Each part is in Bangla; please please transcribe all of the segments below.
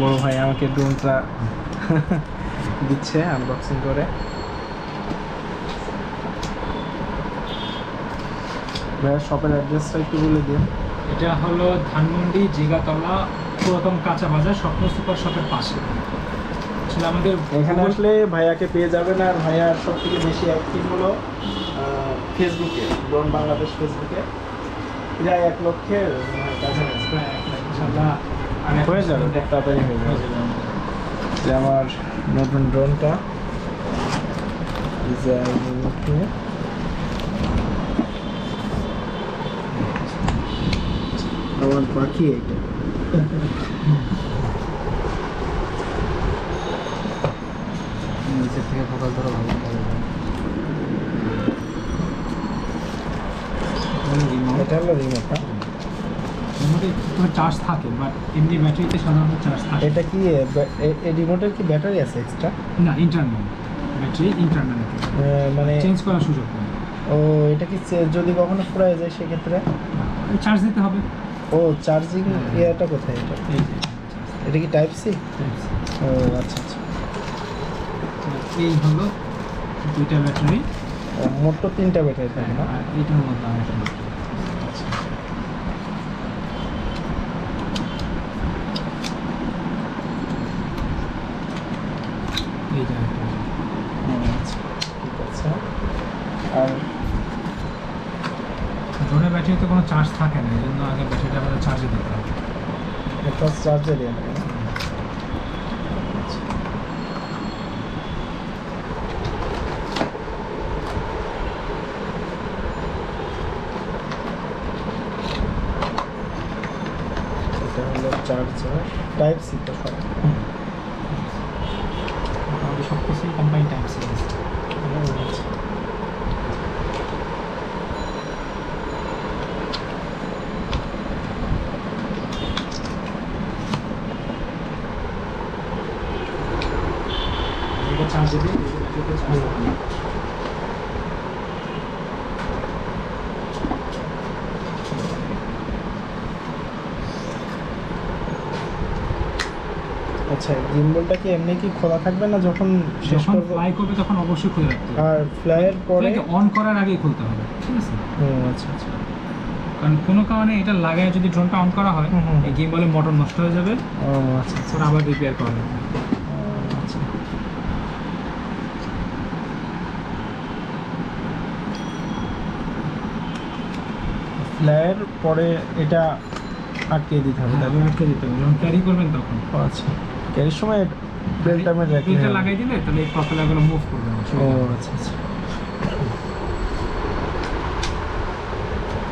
বড় ভাই আমাকে ড্রোনটা দিচ্ছে আনবক্সিং করে। ভাইয়া শপের অ্যাড্রেসটা একটু বলে দিন। এটা হলো ধানমন্ডি জিগাতলা পুরাতন কাঁচা বাজার স্বপ্ন সুপার শপের পাশে। আসলে আমাদের এখানে আসলে ভাইয়াকে পেয়ে যাবেন। আর ভাইয়ার সব থেকে বেশি অ্যাক্টিভ হলো ফেসবুকে, ড্রোন বাংলাদেশ ফেসবুকে প্রায় 1 লক্ষের কাছাকাছি ইনশাআল্লাহ হয়ে যাবে, খুব তাড়াতাড়ি হয়ে যাবে। যে আমার নতুন ড্রোনটা আমার পাখি এটা নিচের থেকে ফোকাস ধরো ভালো এটা হলো রিমোটটা। চার্জ থাকে বাট এমনি ব্যাটারিতে সাধারণত চার্জ থাকে। এটা কি এই রিমোটের কি ব্যাটারি আছে এক্সট্রা? না, ইন্টারনাল ব্যাটারি, ইন্টারনাল মানে চেঞ্জ করার সুযোগ নেই। ও এটা কি যদি কখনো ফুরায় যায় সেক্ষেত্রে চার্জ দিতে হবে। ও চার্জিং ইয়াটা কোথায় এটা? এটা কি টাইপ সি? ও আচ্ছা আচ্ছা। এই হলো 2টা ব্যাটারি, মোট তো 3টা ব্যাটারি থাকে না? আর এইটার মধ্যে আরেকটা ব্যাটারি। এইটা একটা আচ্ছা ঠিক আছে। আর ড্রোনের ব্যাটারিতে কোনো চার্জ থাকে না, এই জন্য আগে ব্যাটারিটা আমাদের চার্জে দিতে হবে। একটা চার্জার দিয়ে নেবেন। এটা হলো চার্জার, টাইপ সি তো সব। আমাদের সব কিছুই কোম্পানি টাইপ সি আছে। আচ্ছা এটা চার্জ দিবি, এটা চার্জ দিবি। আচ্ছা গিম্বলটা কি এমনি কি খোলা থাকবে না যখন শেষ যখন করব? ফ্লাই করবে তখন অবশ্যই খুলে রাখতে হবে। আর ফ্লাইয়ের পরে অন করার আগেই খুলতে হবে, ঠিক আছে? ও আচ্ছা আচ্ছা। কারণ কোনো কারণে এটা লাগায় যদি ড্রোনটা অন করা হয়, এই গিম্বলের মোটর নষ্ট হয়ে যাবে, ও আচ্ছা আচ্ছা। ওরা আবার রিপেয়ার করা লাগবে। আচ্ছা ফ্লাইয়ের পরে এটা আটকে দিতে হবে। তারপর আটকে দিতে হবে যখন ক্যারি করবেন তখন। ও আচ্ছা ক্যারির সময় বেল্টটা আমি রাখি। বেল্টটা লাগাই দিলে তাহলে এই প্রপেলারগুলো মুভ করবে না। ও আচ্ছা আচ্ছা।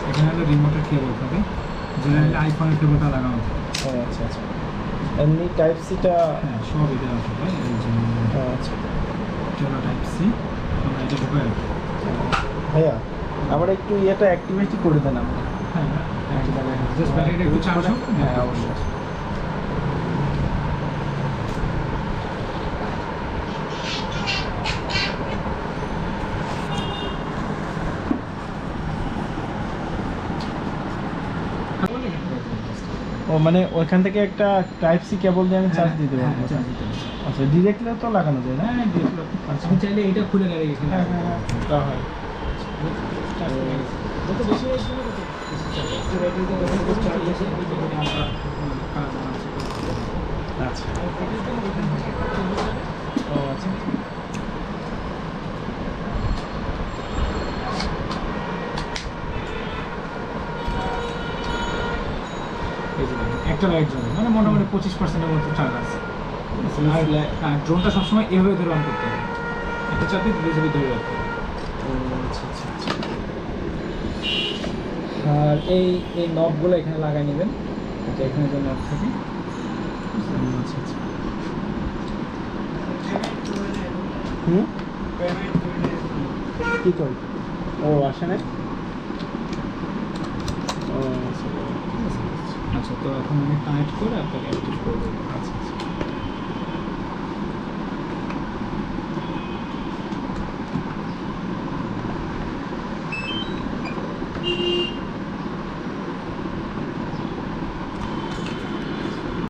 এখানে হলো রিমোটের কেবল থাকে, জেনারেলি আইফোনের কেবলটা লাগানো থাকে। ও আচ্ছা আচ্ছা। এমনি টাইপ সিটা? হ্যাঁ, সব এটা থাকে। এই যে ও আচ্ছা। এটা হলো টাইপ সি, আমরা এটা ঢুকাই রাখি। ভাইয়া আবার একটু ইয়েটা অ্যাক্টিভেটই করে দেন আপনি। হ্যাঁ, জাস্ট ব্যাটারিটা একটু চার্জ হোক। হ্যাঁ অবশ্যই। ও মানে ওইখান থেকে একটা টাইপ সি কেবল দিয়ে আমি চার্জ দিতে পারবো? আচ্ছা ডিরেক্টলি তো লাগানো যায় না? হ্যাঁ, আচ্ছা আমি চাইলে এটা খুলে রাখি এখানে। হ্যাঁ হ্যাঁ হ্যাঁ তা হয়। যত বেশি আসবে তত চার্জ বেশি হবে, তখন আমরা কাজ আরামসে করতে পারবো। আচ্ছা ও আচ্ছা। এই যে দেখেন, একটা লাইট জ্বলে, মানে মোটামুটি 25%-এর মতো চার্জ আছে। আর ড্রোনটা সবসময় এভাবে ধরে অন করতে হবে, একটা চাপে বিজেপি ধরে রাখতে হবে। ও আচ্ছা আচ্ছা আচ্ছা। আর এই নবগুলো এখানে লাগাই নেবেন, এটা এখানে যে নব থাকে। আচ্ছা আচ্ছা। হুম কি করি? ও আসে না? ও আচ্ছা। আচ্ছা, তো এখন আমি কানেক্ট করে আপনাকে অ্যাক্টিভ করে দেবো।